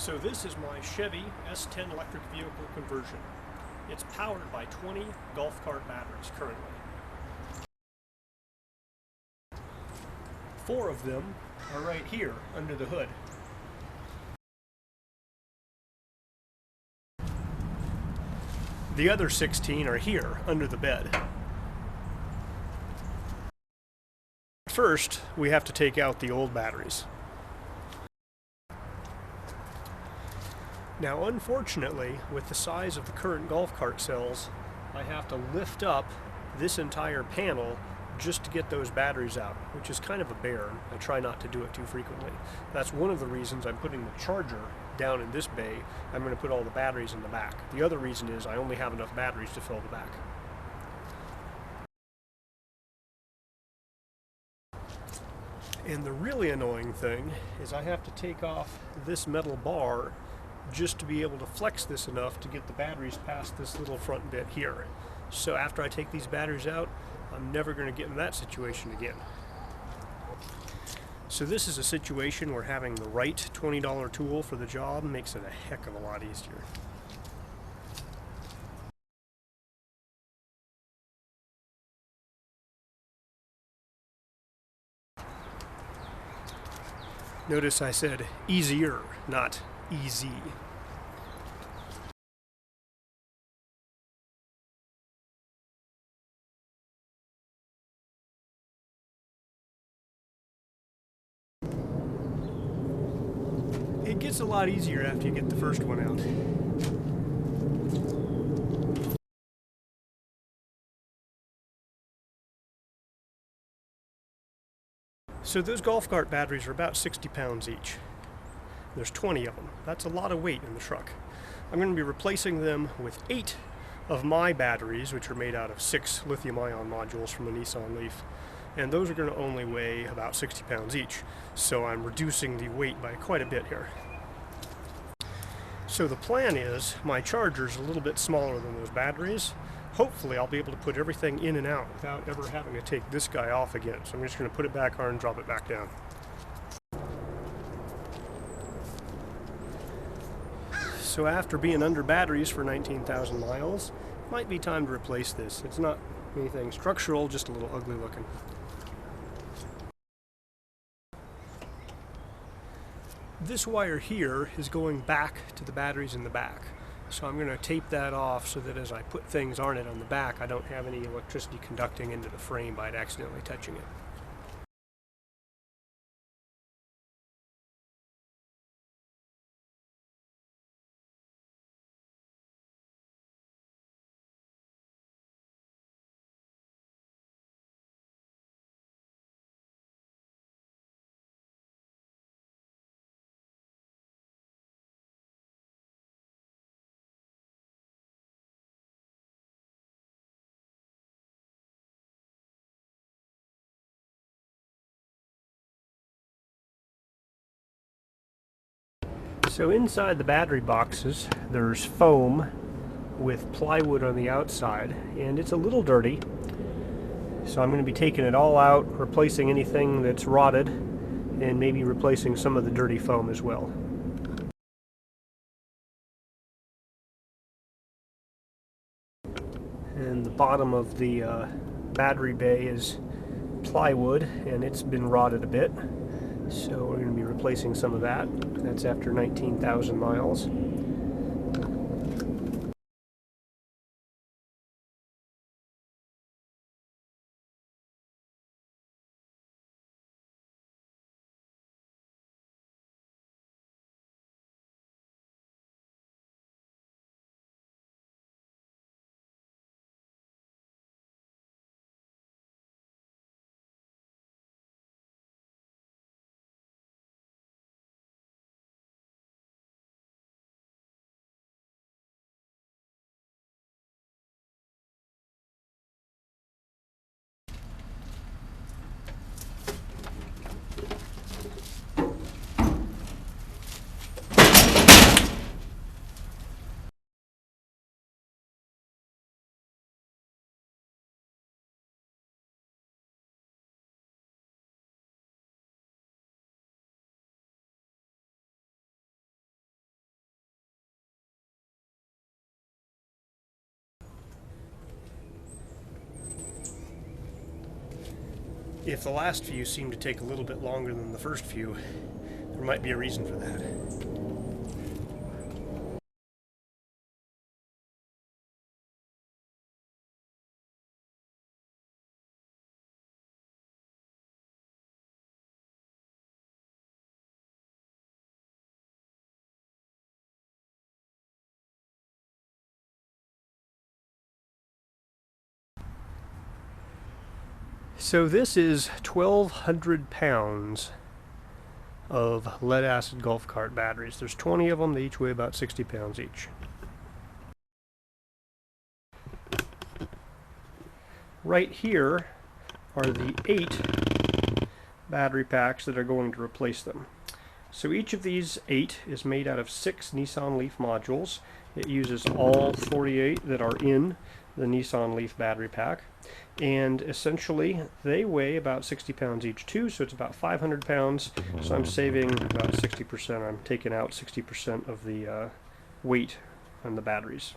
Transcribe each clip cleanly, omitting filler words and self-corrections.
So this is my Chevy S-10 electric vehicle conversion. It's powered by 20 golf cart batteries currently. 4 of them are right here under the hood. The other 16 are here under the bed. First, we have to take out the old batteries. Now, unfortunately, with the size of the current golf cart cells, I have to lift up this entire panel just to get those batteries out, which is kind of a bear. I try not to do it too frequently. That's one of the reasons I'm putting the charger down in this bay. I'm going to put all the batteries in the back. The other reason is I only have enough batteries to fill the back. And the really annoying thing is I have to take off this metal bar just to be able to flex this enough to get the batteries past this little front bit here. So after I take these batteries out, I'm never going to get in that situation again. So this is a situation where having the right $20 tool for the job makes it a heck of a lot easier. Notice I said easier, not easy. It gets a lot easier after you get the first one out. So those golf cart batteries are about 60 pounds each. There's 20 of them. That's a lot of weight in the truck. I'm going to be replacing them with 8 of my batteries, which are made out of 6 lithium-ion modules from a Nissan Leaf. And those are going to only weigh about 60 pounds each. So I'm reducing the weight by quite a bit here. So the plan is my charger's a little bit smaller than those batteries. Hopefully I'll be able to put everything in and out without ever having to take this guy off again. So I'm just going to put it back on and drop it back down. So after being under batteries for 19,000 miles, it might be time to replace this. It's not anything structural, just a little ugly looking. This wire here is going back to the batteries in the back. So I'm going to tape that off so that as I put things on it on the back, I don't have any electricity conducting into the frame by accidentally touching it. So inside the battery boxes, there's foam with plywood on the outside, and it's a little dirty. So I'm going to be taking it all out, replacing anything that's rotted, and maybe replacing some of the dirty foam as well. And the bottom of the battery bay is plywood, and it's been rotted a bit. So we're going to be replacing some of that. That's after 19,000 miles. If the last few seem to take a little bit longer than the first few, there might be a reason for that. So this is 1,200 pounds of lead-acid golf cart batteries. There's 20 of them. They each weigh about 60 pounds each. Right here are the 8 battery packs that are going to replace them. So each of these 8 is made out of 6 Nissan Leaf modules. It uses all 48 that are in the Nissan Leaf battery pack. And essentially they weigh about 60 pounds each too, so it's about 500 pounds. So I'm saving about 60%. I'm taking out 60% of the weight on the batteries.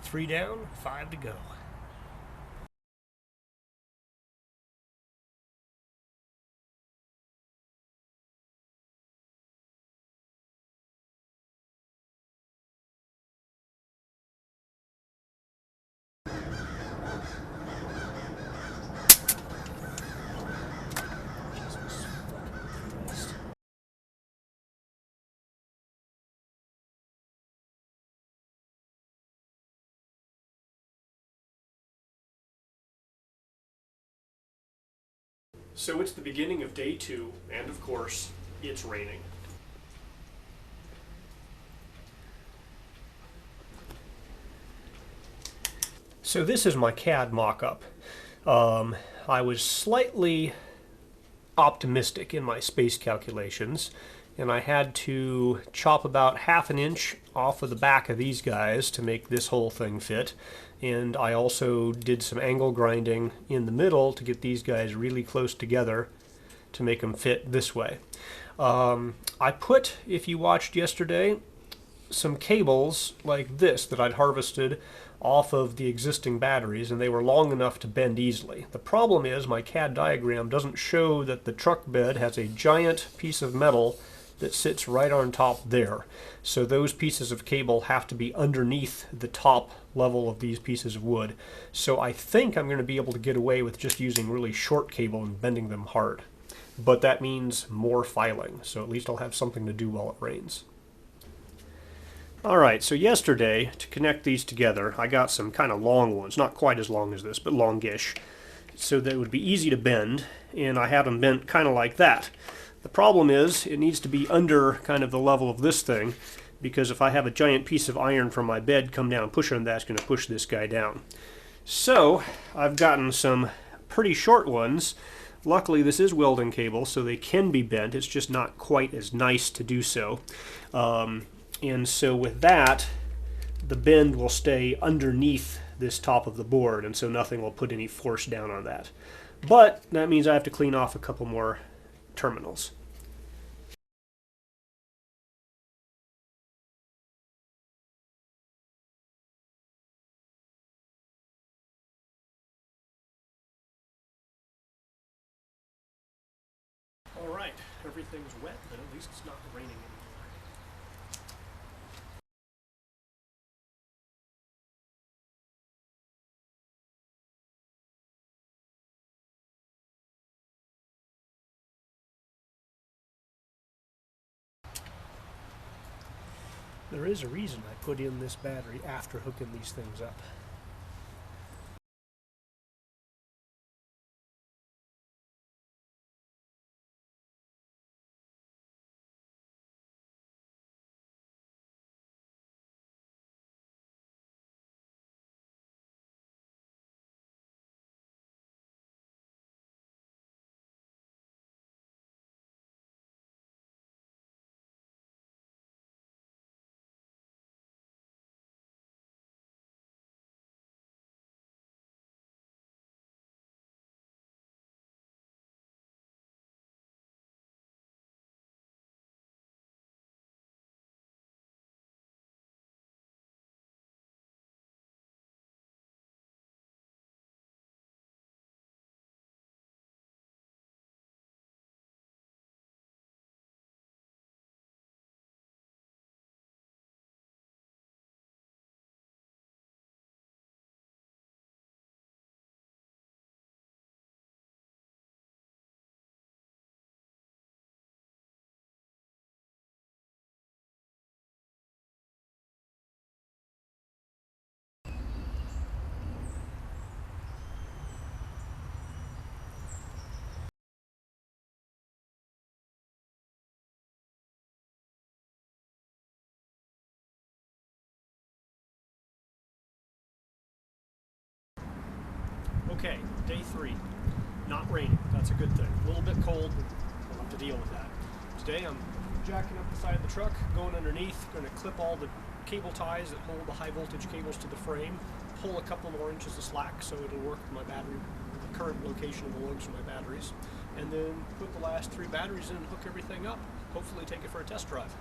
Three down, 5 to go. So it's the beginning of day 2, and of course, it's raining. So this is my CAD mock-up. I was slightly optimistic in my space calculations, and I had to chop about ½ an inch off of the back of these guys to make this whole thing fit. And I also did some angle grinding in the middle to get these guys really close together to make them fit this way. I put, if you watched yesterday, some cables like this that I'd harvested off of the existing batteries, and they were long enough to bend easily. The problem is my CAD diagram doesn't show that the truck bed has a giant piece of metal that sits right on top there. So those pieces of cable have to be underneath the top level of these pieces of wood. So I think I'm going to be able to get away with just using really short cable and bending them hard. But that means more filing, so at least I'll have something to do while it rains. Alright, so yesterday, to connect these together, I got some kind of long ones, not quite as long as this, but longish, so that it would be easy to bend, and I had them bent kind of like that. The problem is, it needs to be under kind of the level of this thing, because if I have a giant piece of iron from my bed come down and push on that, it's going to push this guy down. So, I've gotten some pretty short ones. Luckily, this is welding cable, so they can be bent. It's just not quite as nice to do so. And so with that, the bend will stay underneath this top of the board, and so nothing will put any force down on that. But that means I have to clean off a couple more terminals. All right, everything's wet, but at least it's not raining anymore. There is a reason I put in this battery after hooking these things up. Okay, day 3. Not raining. That's a good thing. A little bit cold, but we'll have to deal with that. Today I'm jacking up the side of the truck, going underneath, going to clip all the cable ties that hold the high voltage cables to the frame, pull a couple more inches of slack so it'll work with my battery, the current location of the lugs for my batteries, and then put the last 3 batteries in and hook everything up. Hopefully take it for a test drive.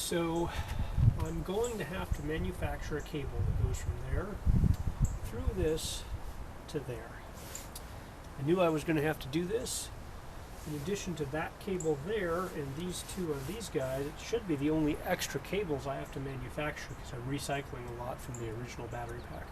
So I'm going to have to manufacture a cable that goes from there through this to there. I knew I was going to have to do this. In addition to that cable there and these two of these guys, it should be the only extra cables I have to manufacture because I'm recycling a lot from the original battery pack.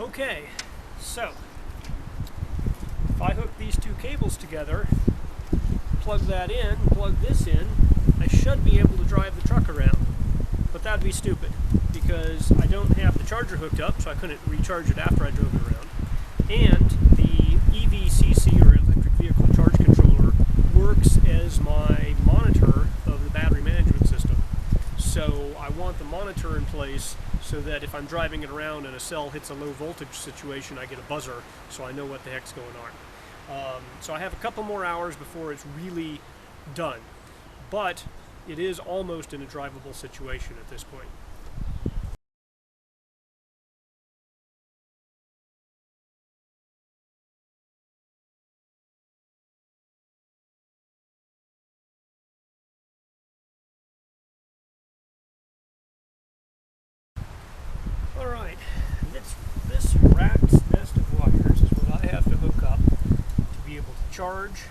Okay, so if I hook these two cables together, plug that in, plug this in, I should be able to drive the truck around. But that'd be stupid because I don't have the charger hooked up, so I couldn't recharge it after I drove it around. And the EVCC, or electric vehicle charge controller, works as my monitor of the battery management system. So I want the monitor in place so that if I'm driving it around and a cell hits a low voltage situation, I get a buzzer so I know what the heck's going on. So I have a couple more hours before it's really done. But it is almost in a drivable situation at this point. Alright, this rat's nest of wires is what I have to hook up to be able to charge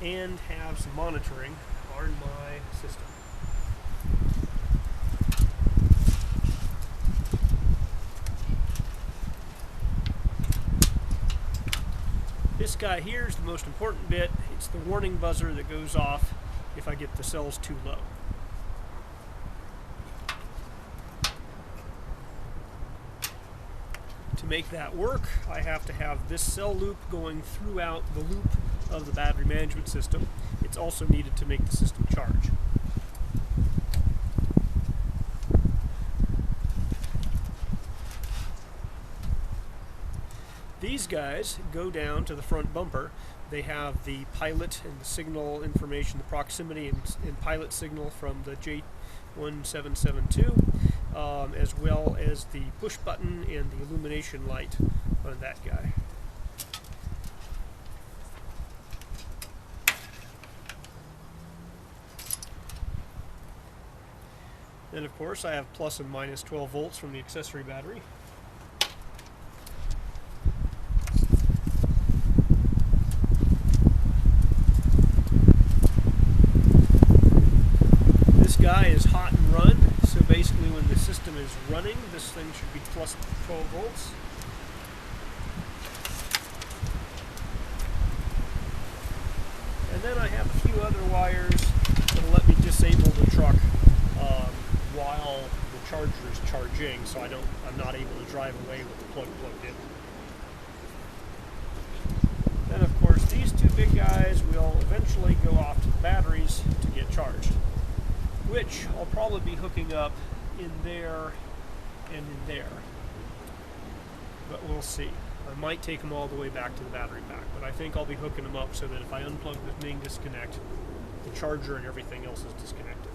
and have some monitoring on my system. This guy here is the most important bit. It's the warning buzzer that goes off if I get the cells too low. To make that work, I have to have this cell loop going throughout the loop of the battery management system. It's also needed to make the system charge. These guys go down to the front bumper. They have the pilot and the signal information, the proximity and pilot signal from the J1772, as well as the push button and the illumination light on that guy. Then of course I have plus and minus 12 volts from the accessory battery. This guy is hot and run, so basically when the system is running, this thing should be plus 12 volts. And then I have a few other wires that'll let me disable the truck while the charger is charging, so I'm not able to drive away with the plug plugged in. Then of course these two big guys will eventually go off to the batteries to get charged, which I'll probably be hooking up in there and in there. But we'll see. I might take them all the way back to the battery pack, but I think I'll be hooking them up so that if I unplug the main disconnect, the charger and everything else is disconnected.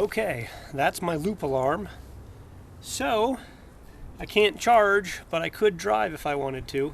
Okay, that's my loop alarm. So, I can't charge, but I could drive if I wanted to.